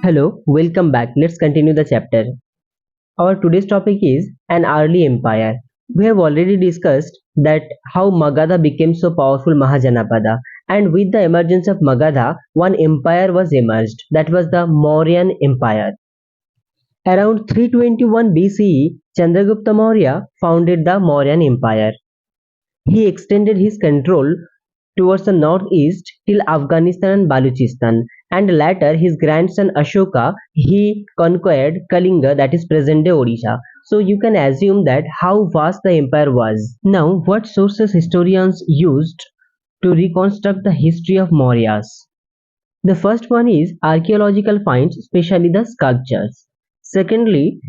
Hello, welcome back. Let's continue the chapter. Our today's topic is an early empire. We have already discussed that how Magadha became so powerful Mahajanapada, and with the emergence of Magadha, one empire was emerged. That was the Mauryan Empire. Around 321 BCE, Chandragupta Maurya founded the Mauryan Empire. He extended his control towards the northeast till Afghanistan and Baluchistan, and later his grandson Ashoka he conquered Kalinga, that is present day Odisha. So you can assume that how vast the empire was. Now, what sources historians used to reconstruct the history of Mauryas? The first one is archaeological finds, especially the sculptures. Secondly,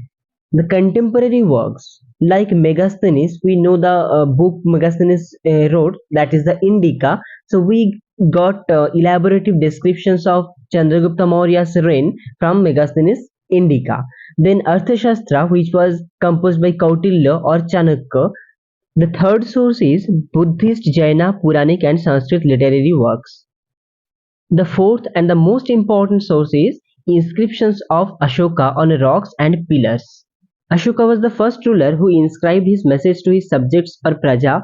the contemporary works like Megasthenes, we know the book Megasthenes wrote, that is the Indica. So we got elaborative descriptions of Chandragupta Maurya's reign from Megasthenes Indica. Then Arthashastra, which was composed by Kautilya or Chanakya. The third source is Buddhist, Jaina, Puranic and Sanskrit literary works. The fourth and the most important source is inscriptions of Ashoka on rocks and pillars. Ashoka was the first ruler who inscribed his message to his subjects or praja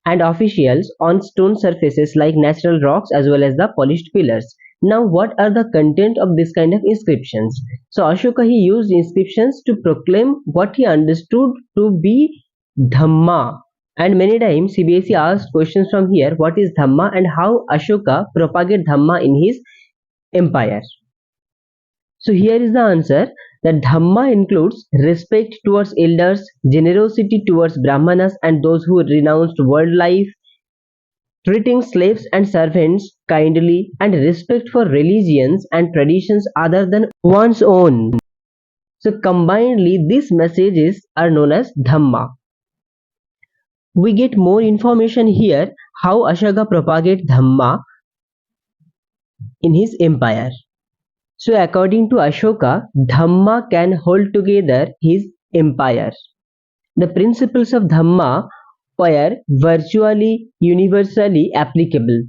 and officials on stone surfaces like natural rocks as well as the polished pillars. Now, what are the content of this kind of inscriptions? So, Ashoka he used inscriptions to proclaim what he understood to be Dhamma. And many times CBSE asked questions from here, what is Dhamma and how Ashoka propagated Dhamma in his empire. So here is the answer, that Dhamma includes respect towards elders, generosity towards Brahmanas and those who renounced world life, treating slaves and servants kindly, and respect for religions and traditions other than one's own. So combinedly, these messages are known as Dhamma. We get more information here how Ashoka propagated Dhamma in his empire. So according to Ashoka, Dhamma can hold together his empire. The principles of Dhamma were virtually universally applicable.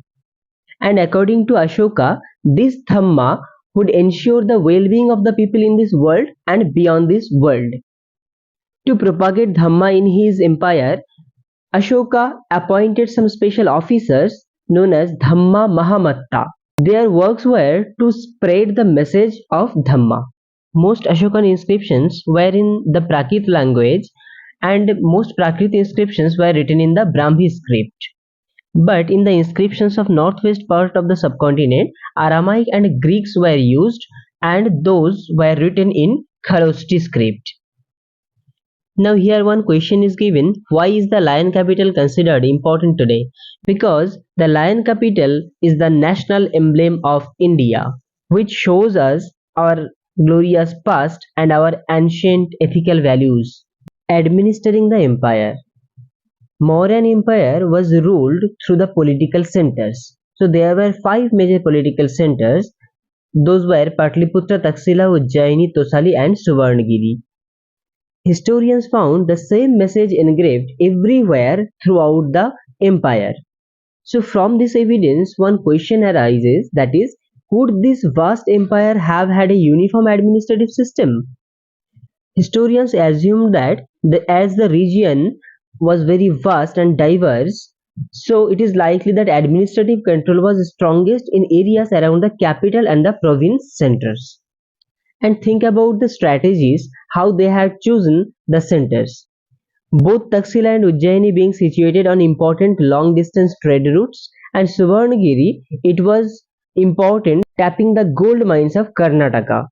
And according to Ashoka, this Dhamma would ensure the well-being of the people in this world and beyond this world. To propagate Dhamma in his empire, Ashoka appointed some special officers known as Dhamma Mahamatta. Their works were to spread the message of Dhamma. Most Ashokan inscriptions were in the Prakrit language and most Prakrit inscriptions were written in the Brahmi script. But in the inscriptions of northwest part of the subcontinent, Aramaic and Greeks were used and those were written in Kharoshthi script. Now here one question is given, why is the lion capital considered important today? Because the lion capital is the national emblem of India, which shows us our glorious past and our ancient ethical values. Administering the empire. Mauryan Empire was ruled through the political centers. So there were 5 major political centers. Those were Patliputra, Taxila, Ujjaini, Tosali and Suvarnagiri. Historians found the same message engraved everywhere throughout the empire. So from this evidence, one question arises, that is, could this vast empire have had a uniform administrative system? Historians assumed that as the region was very vast and diverse, so it is likely that administrative control was strongest in areas around the capital and the province centers. And think about the strategies, how they had chosen the centers. Both Taxila and Ujjaini being situated on important long distance trade routes, and Suvarnagiri, it was important tapping the gold mines of Karnataka.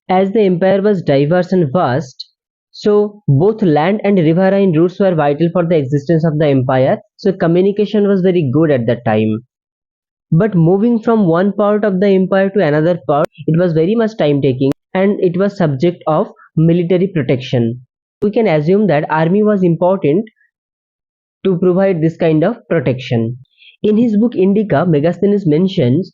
As the empire was diverse and vast, so both land and riverine routes were vital for the existence of the empire, so communication was very good at that time. But moving from one part of the empire to another part, it was very much time taking and it was subject of military protection. We can assume that army was important to provide this kind of protection. In his book Indica, Megasthenes mentions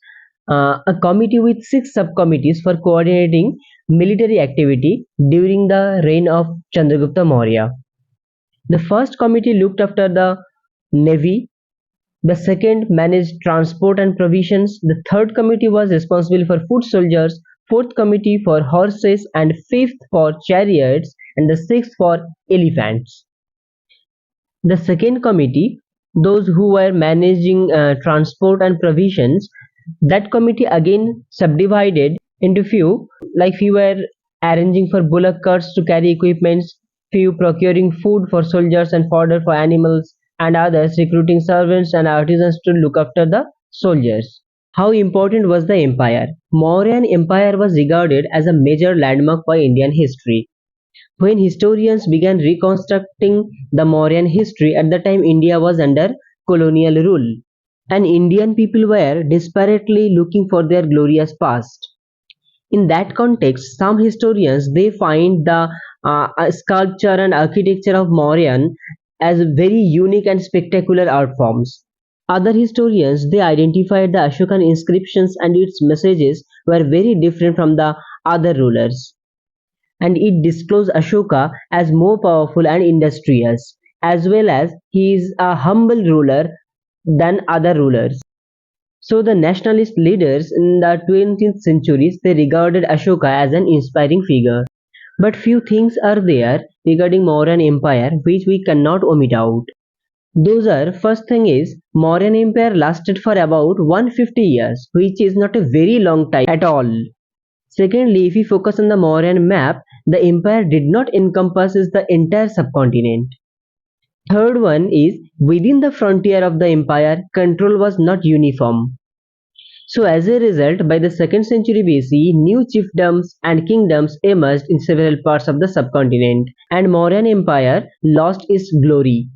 a committee with 6 subcommittees for coordinating military activity during the reign of Chandragupta Maurya. The first committee looked after the navy. The second managed transport and provisions. The third committee was responsible for foot soldiers. fourth committee for horses, and fifth for chariots, and the sixth for elephants. The second committee, those who were managing transport and provisions, that committee again subdivided into few, like few were arranging for bullock carts to carry equipments, few procuring food for soldiers and fodder for animals, and others recruiting servants and artisans to look after the soldiers. How important was the empire? Mauryan Empire was regarded as a major landmark for Indian history. When historians began reconstructing the Mauryan history, at the time India was under colonial rule, and Indian people were desperately looking for their glorious past. In that context, some historians they find the sculpture and architecture of Mauryan as very unique and spectacular art forms. Other historians they identified the Ashokan inscriptions and its messages were very different from the other rulers, and it disclosed Ashoka as more powerful and industrious, as well as he is a humble ruler than other rulers. So the nationalist leaders in the 20th centuries they regarded Ashoka as an inspiring figure. But few things are there regarding Mauryan Empire which we cannot omit out. Those are, first thing is Mauryan Empire lasted for about 150 years, which is not a very long time at all. Secondly, if we focus on the Mauryan map, the empire did not encompass the entire subcontinent. Third one is within the frontier of the empire, control was not uniform. So as a result, by the 2nd century BC, new chiefdoms and kingdoms emerged in several parts of the subcontinent, and Mauryan Empire lost its glory.